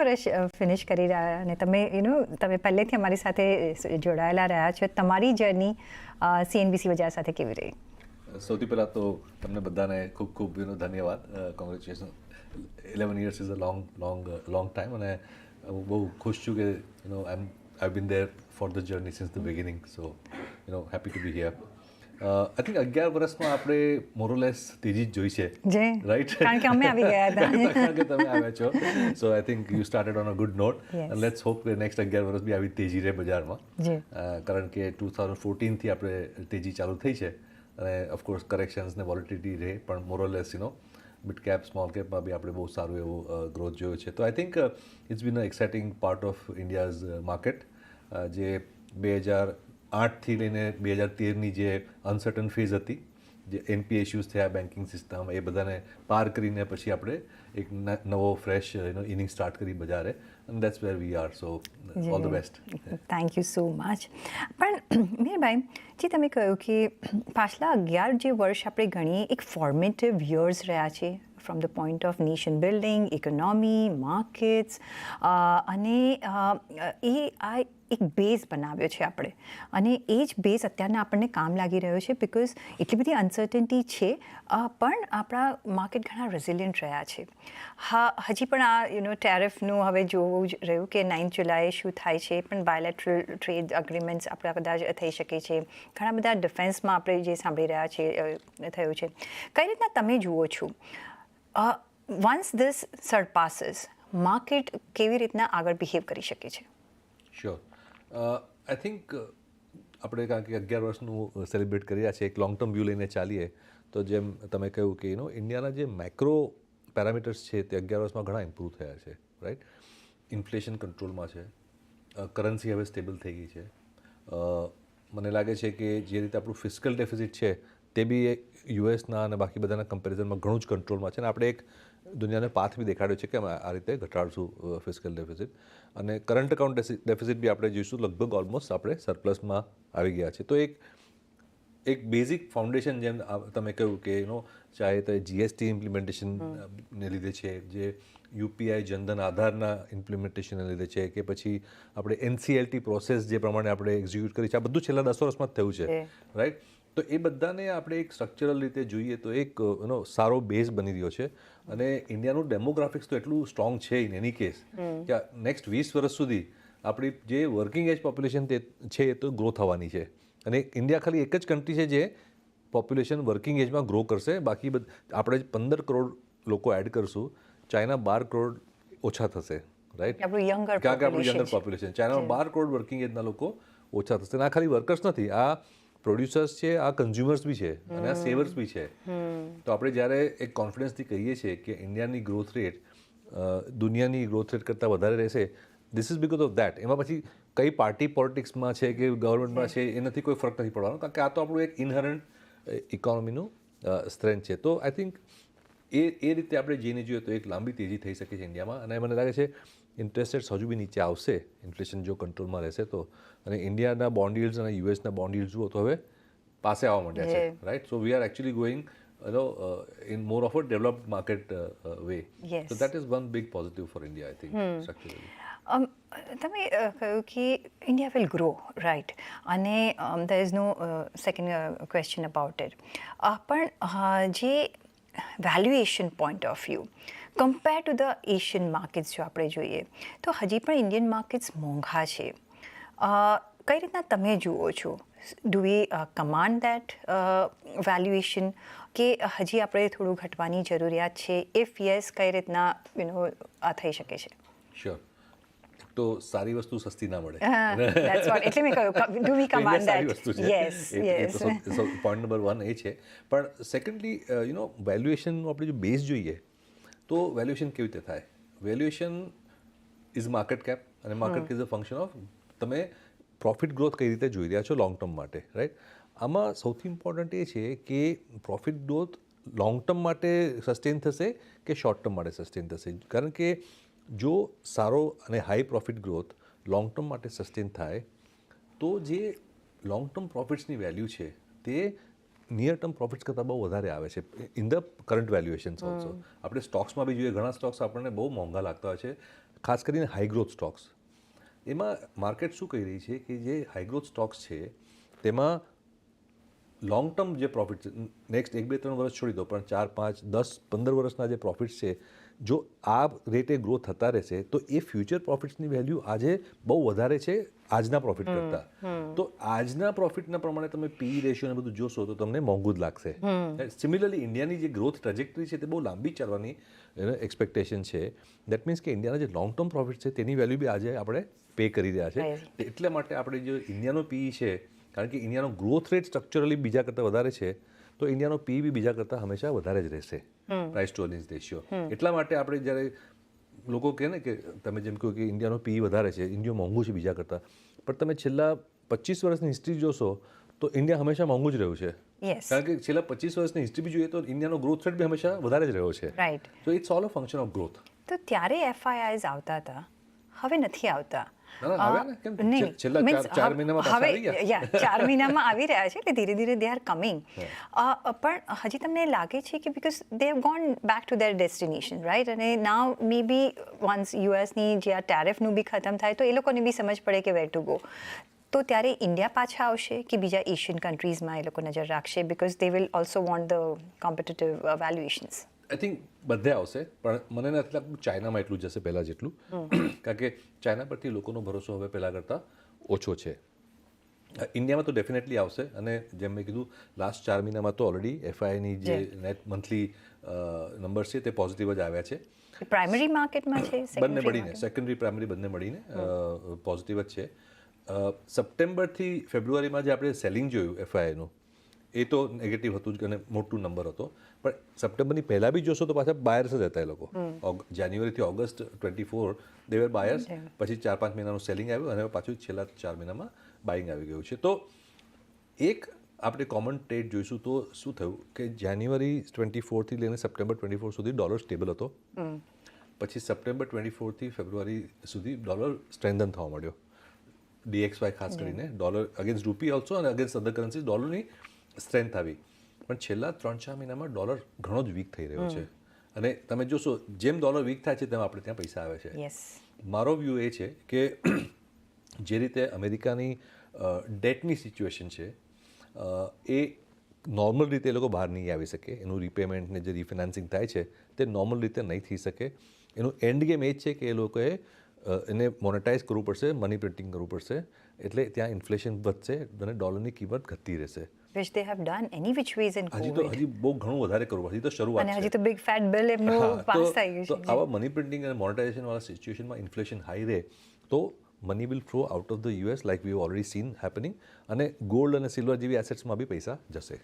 વર્ષ ફિનિશ કરી રહ્યા અને તમે પહેલેથી અમારી સાથે જોડાયેલા રહ્યા છો. તમારી જર્ની CNBC બજાર સાથે કેવી રહી? સૌથી પહેલાં તો તમને બધાને ખૂબ ખૂબ ધન્યવાદ. Congratulation. 11 years is a long time અને હું બહુ ખુશ છું કે I been there for the journey since the beginning. So happy to be here. I think 11 વર્ષમાં આપણે મોરલેસ તેજી જ જોઈ છે, રાઈટ? કારણ કે અમે આવી ગયા હતા. કારણ કે તમે આવ્યા છો. So I think you started on a good note. Let's hope કે નેક્સ્ટ 11 વર્ષ બી આવી તેજી રહે બજારમાં. કારણ કે 2014થી આપણે તેજી ચાલુ થઈ છે અને ઓફકોર્સ કરેક્શન્સ ને વોલિટિલિટી રહે, પણ મોરલેસ મિડ કેપ સ્મોલ કેપમાં બી આપણે બહુ સારું એવું ગ્રોથ જોયો છે. તો I think it's been a exciting part of India's market. જે 2008થી લઈને 2013ની જે અનસર્ટન ફેઝ હતી, જે NPA ઇશ્યુઝ થયા બેન્કિંગ સિસ્ટમ, એ બધાને પાર કરીને પછી આપણે એક નવો ફ્રેશ ઇનિંગ સ્ટાર્ટ કરી બજારે, and that's where we are. So all the best. Thank you so much. પણ મીરભાઈ, જે તમે કહ્યું કે પાછલા 11 જે વર્ષ આપણે ગણીએ એક ફોર્મેટિવ યર્સ રહ્યા છે from the point of nation building, economy, markets, અને આ એક બેઝ બનાવ્યો છે આપણે, અને એ જ બેઝ અત્યારના આપણને કામ લાગી રહ્યો છે બિકોઝ એટલી બધી અનસર્ટનિટી છે, પણ આપણા માર્કેટ ઘણા રેઝિલિયન્ટ રહ્યા છે. હજી પણ આ ટેરિફનું હવે જોવું જ રહ્યું કે 9 જુલાઈએ શું થાય છે, પણ બાયલેટરલ ટ્રેડ અગ્રીમેન્ટ્સ આપણા કદાચ થઈ શકે છે. ઘણા બધા ડિફેન્સમાં આપણે જે સાંભળી રહ્યા છે થયું છે. કઈ રીતના તમે જુઓ છો વન્સ ધીસ સરપાસીસ માર્કેટ કેવી રીતના આગળ બિહેવ કરી શકે છે? શ્યોર. આઈ થિંક આપણે કારણ કે 11 વર્ષનું સેલિબ્રેટ કરી રહ્યા છીએ, એક લોંગ ટર્મ વ્યૂ લઈને ચાલીએ તો જેમ તમે કહ્યું કે ઇન્ડિયાના જે મેક્રો પેરામીટર્સ છે તે 11 વર્ષમાં ઘણા ઇમ્પ્રૂવ થયા છે, રાઈટ? ઇન્ફ્લેશન કંટ્રોલમાં છે, કરન્સી હવે સ્ટેબલ થઈ ગઈ છે. મને લાગે છે કે જે રીતે આપણું ફિસ્કલ ડેફિસિટ છે તે બી યુએસના અને બાકી બધાના કમ્પેરિઝનમાં ઘણું જ કંટ્રોલમાં છે, અને આપણે એક દુનિયાને પાથ બી દેખાડ્યો છે કે અમે આ રીતે ઘટાડશું ફિસ્કલ ડેફિસિટ. અને કરંટ અકાઉન્ટ ડેફિસિટ બી આપણે જોઈશું લગભગ ઓલમોસ્ટ આપણે સરપ્લસમાં આવી ગયા છે. તો એક બેઝિક ફાઉન્ડેશન, જેમ તમે કહ્યું કે ચાહે તો GST ઇમ્પ્લિમેન્ટેશનને લીધે છે, જે UPI જનધન આધારના ઇમ્પ્લિમેન્ટેશનને લીધે છે, કે પછી આપણે NCLT પ્રોસેસ જે પ્રમાણે આપણે એક્ઝિક્યુટ કરી છે, આ બધું છેલ્લા 10 વર્ષમાં જ થયું છે, રાઈટ? તો એ બધાને આપણે એક સ્ટ્રક્ચરલ રીતે જોઈએ તો એક સારો બેઝ બની રહ્યો છે. અને ઇન્ડિયાનું ડેમોગ્રાફિક્સ તો એટલું સ્ટ્રોંગ છે ઇન એની કેસ કે નેક્સ્ટ 20 વર્ષ સુધી આપણી જે વર્કિંગ એજ પોપ્યુલેશન છે એ તો ગ્રો થવાની છે. અને ઇન્ડિયા ખાલી એક જ કન્ટ્રી છે જે પોપ્યુલેશન વર્કિંગ એજમાં ગ્રો કરશે. બાકી આપણે 15 કરોડ લોકો એડ કરશું, ચાઇના 12 કરોડ ઓછા થશે, રાઈટ? કારણ કે આપણું યંગર પોપ્યુલેશન, ચાઇનામાં 12 કરોડ વર્કિંગ એજના લોકો ઓછા થશે. અને આ ખાલી વર્કર્સ નથી, આ પ્રોડ્યુસર્સ છે, આ કન્ઝ્યુમર્સ બી છે, અને આ સેવર્સ બી છે. તો આપણે જ્યારે એક કોન્ફિડન્સથી કહીએ છીએ કે ઇન્ડિયાની ગ્રોથ રેટ દુનિયાની ગ્રોથ રેટ કરતાં વધારે રહેશે, this is because of that. એમાં પછી કઈ પાર્ટી પોલિટિક્સમાં છે કે ગવર્મેન્ટમાં છે એનાથી કોઈ ફરક નથી પડવાનો, કારણ કે આ તો આપણું એક ઇનહરન્ટ ઇકોનોમીનું સ્ટ્રેન્થ છે. તો આઈ થિંક એ રીતે આપણે જઈને જોઈએ તો એક લાંબી તેજી થઈ શકે છે ઇન્ડિયામાં. અને મને લાગે છે ઇન્ટરેસ્ટ રેટ્સ હજુ બી નીચે આવશે, ઇન્ફ્લેશન જો કંટ્રોલમાં રહેશે તો. અને ઇન્ડિયાના બોન્ડ યીલ્ડ્સ અને યુએસના બોન્ડ યીલ્ડ્સ જુઓ તો હવે પાસે આવવા માંડ્યા છે, right? So we are actually going in more of a developed market way. Yes. So that is one big positive for India, I think, structurally. તમે કહ્યું કે ઇન્ડિયા વિલ ગ્રો, રાઈટ? અને there is no second question about it. પણ જે valuation point of view compare to the Asian markets જો આપણે જોઈએ તો હજી પણ ઇન્ડિયન માર્કેટ્સ મોંઘા છે. કઈ રીતના તમે જુઓ છો? Do we command that valuation, કે હજી આપણે થોડું ઘટવાની જરૂરિયાત છે? ઇફ યસ, કઈ રીતના આ થઈ શકે છે? શ્યોર. તો સારી વસ્તુ સસ્તી ના મળે, એટલે મેં કહ્યું do we command that? Yes, yes. Point number 1 એ છે. પણ સેકન્ડલી વેલ્યુએશનનું આપણે જો બેઝ જોઈએ તો વેલ્યુએશન કેવી રીતે થાય? વેલ્યુએશન ઇઝ માર્કેટ કેપ, અને market is a function of તમે પ્રોફિટ ગ્રોથ કઈ રીતે જોઈ રહ્યા છો લોંગ ટર્મ માટે, રાઈટ? આમાં સૌથી ઇમ્પોર્ટન્ટ એ છે કે પ્રોફિટ ગ્રોથ લોંગ ટર્મ માટે સસ્ટેન થશે કે શોર્ટ ટર્મ માટે સસ્ટેન થશે. કારણ કે જો સારો અને high profit growth long term માટે સસ્ટેન થાય તો જે લોંગ ટર્મ પ્રોફિટ્સની વેલ્યુ છે તે નિયર ટર્મ પ્રોફિટ્સ કરતાં બહુ વધારે આવે છે in the current valuations also. આપણે સ્ટોક્સમાં બી જોઈએ, ઘણા સ્ટોક્સ આપણને બહુ મોંઘા લાગતા હોય છે, ખાસ કરીને હાઈ ગ્રોથ સ્ટોક્સ. એમાં માર્કેટ શું કહી રહી છે કે જે હાઈ ગ્રોથ સ્ટોક્સ છે તેમાં લોંગ ટર્મ જે પ્રોફિટ છે, નેક્સ્ટ 1-2-3 વર્ષ છોડી દો, પણ 4-5-10-15 વર્ષના જે પ્રોફિટ્સ છે, જો આ રેટે ગ્રો થતા રહેશે તો એ ફ્યુચર પ્રોફિટ્સની વેલ્યુ આજે બહુ વધારે છે આજના પ્રોફિટ કરતાં. તો આજના પ્રોફિટના પ્રમાણે તમે પી રેશિયો ને બધું જોશો તો તમને મોંઘું જ લાગશે. સિમિલરલી ઇન્ડિયાની જે ગ્રોથ ટ્રેજેક્ટરી છે તે બહુ લાંબી ચાલવાની એક્સપેક્ટેશન છે. દેટ મીન્સ કે ઇન્ડિયાના જે લોંગ ટર્મ પ્રોફિટ છે તેની વેલ્યુ બી આજે આપણે પે કરી રહ્યા છે. એટલા માટે આપણે જે ઇન્ડિયાનો પી છે, કારણ કે ઇન્ડિયાનો ગ્રોથ રેટ સ્ટ્રક્ચરલી બીજા કરતાં વધારે છે, તો ઇન્ડિયાનો પી બી બીજા કરતાં હંમેશા વધારે જ રહેશે, પ્રાઇસ ટુ અર્નિંગ્સ રેશિયો. એટલા માટે આપણે જ્યારે લોકો કહે ને કે તમે જેમ કહો કે ઇન્ડિયાનો પી વધારે છે, ઇન્ડિયા મોંઘું છે બીજા કરતાં, પણ તમે છેલ્લા 25 વર્ષની હિસ્ટ્રી જોશો તો ઇન્ડિયા હંમેશા મોંઘું જ રહ્યું છે. કારણ કે છેલ્લા 25 વર્ષની હિસ્ટ્રી બી જોઈએ તો ઇન્ડિયાનો ગ્રોથ રેટ બી હંમેશા વધારે જ રહ્યો છે. રાઈટ. તો it's all a function of growth. તો ત્યારે એફઆઈઆઈઝ આવતા હતા, હવે નથી આવતા. નહીં, છેલ્લા 4 મહિનામાં પાછા આવી ગયા. 4 મહિનામાં આવી રહ્યા છે, એટલે ધીરે ધીરે દે આર કમિંગ. પણ હજી તમને લાગે છે કે because they have gone back to their destination, right? અને નાવ મે બી વન્સ યુએસની જે આ ટેરિફનું બી ખતમ થાય તો એ લોકોને બી સમજ પડે કે વેર ટુ ગો. તો ત્યારે ઇન્ડિયા પાછા આવશે કે બીજા એશિયન કન્ટ્રીઝમાં એ લોકો નજર રાખશે, because they will also want the competitive valuations? I think બધે આવશે, પણ મને નથી લાગતું ચાઇનામાં એટલું જશે પહેલાં જેટલું. કારણ કે ચાઇના પરથી લોકોનો ભરોસો હવે પહેલાં કરતાં ઓછો છે. ઇન્ડિયામાં તો ડેફિનેટલી આવશે, અને જેમ મેં કીધું લાસ્ટ 4 મહિનામાં તો ઓલરેડી એફઆઈની જે નેટ મંથલી નંબર્સ છે તે પોઝિટિવ જ આવ્યા છે. પ્રાઇમરી માર્કેટમાં છે, બંને મળીને, સેકન્ડરી પ્રાઇમરી બંને મળીને પોઝિટિવ જ છે. સપ્ટેમ્બરથી ફેબ્રુઆરીમાં જે આપણે સેલિંગ જોયું એફઆઈનું એ તો નેગેટિવ હતું જ અને મોટું નંબર હતો, પણ સપ્ટેમ્બરની પહેલાં બી જોશો તો પાછા બાયર્સ જ હતા એ લોકો. જાન્યુઆરીથી ઓગસ્ટ 24 દે વેર બાયર્સ, પછી 4-5 મહિનાનું સેલિંગ આવ્યું અને પાછું છેલ્લા 4 મહિનામાં બાઇંગ આવી ગયું છે. તો એક આપણે કોમન ટ્રેડ જોઈશું તો શું થયું કે જાન્યુઆરી 24થી લઈને સપ્ટેમ્બર 24 સુધી ડોલર સ્ટેબલ હતો. પછી સપ્ટેમ્બર 24થી ફેબ્રુઆરી સુધી ડોલર સ્ટ્રેન્થન થવા માંડ્યો. DXY ખાસ કરીને ડોલર અગેન્સ્ટ રૂપી ઓલ્સો અને અગેન્સ્ટ અધર કરન્સીઝ ડોલરની સ્ટ્રેન્થ આવી. પણ છેલ્લા 3-4 મહિનામાં ડોલર ઘણો જ વીક થઈ રહ્યો છે, અને તમે જોશો જેમ ડોલર વીક થાય છે તેમ આપણે ત્યાં પૈસા આવે છે. મારો વ્યૂ એ છે કે જે રીતે અમેરિકાની ડેટની સિચ્યુએશન છે એ નોર્મલ રીતે એ લોકો બહાર નહીં આવી શકે. એનું રીપેમેન્ટ ને જે રિફાઇનાન્સિંગ થાય છે તે નોર્મલ રીતે નહીં થઈ શકે. એનું એન્ડ ગેમ એ જ છે કે એ લોકોએ એને મોનેટાઇઝ કરવું પડશે, મની પ્રિન્ટિંગ કરવું પડશે, એટલે ત્યાં ઇન્ફ્લેશન વધશે અને ડોલરની કિંમત ઘટતી રહેશે. which they have done any which ways in COVID. હજી બહુ ઘણું વધારે કરવું, હજી તો શરૂઆત છે. અને હજી તો બિગ ફેટ બિલ એમનું પાસ થઈ ગયું છે. તો આવા મની પ્રિન્ટિંગ અને મોનેટાઇઝેશન વાળા સિચ્યુએશનમાં ઇન્ફ્લેશન હાઈ રહે તો money will flow out of the US like we already scene happening, અને ગોલ્ડ અને સિલ્વર જેવી એસેટ્સમાં બી પૈસા જશે.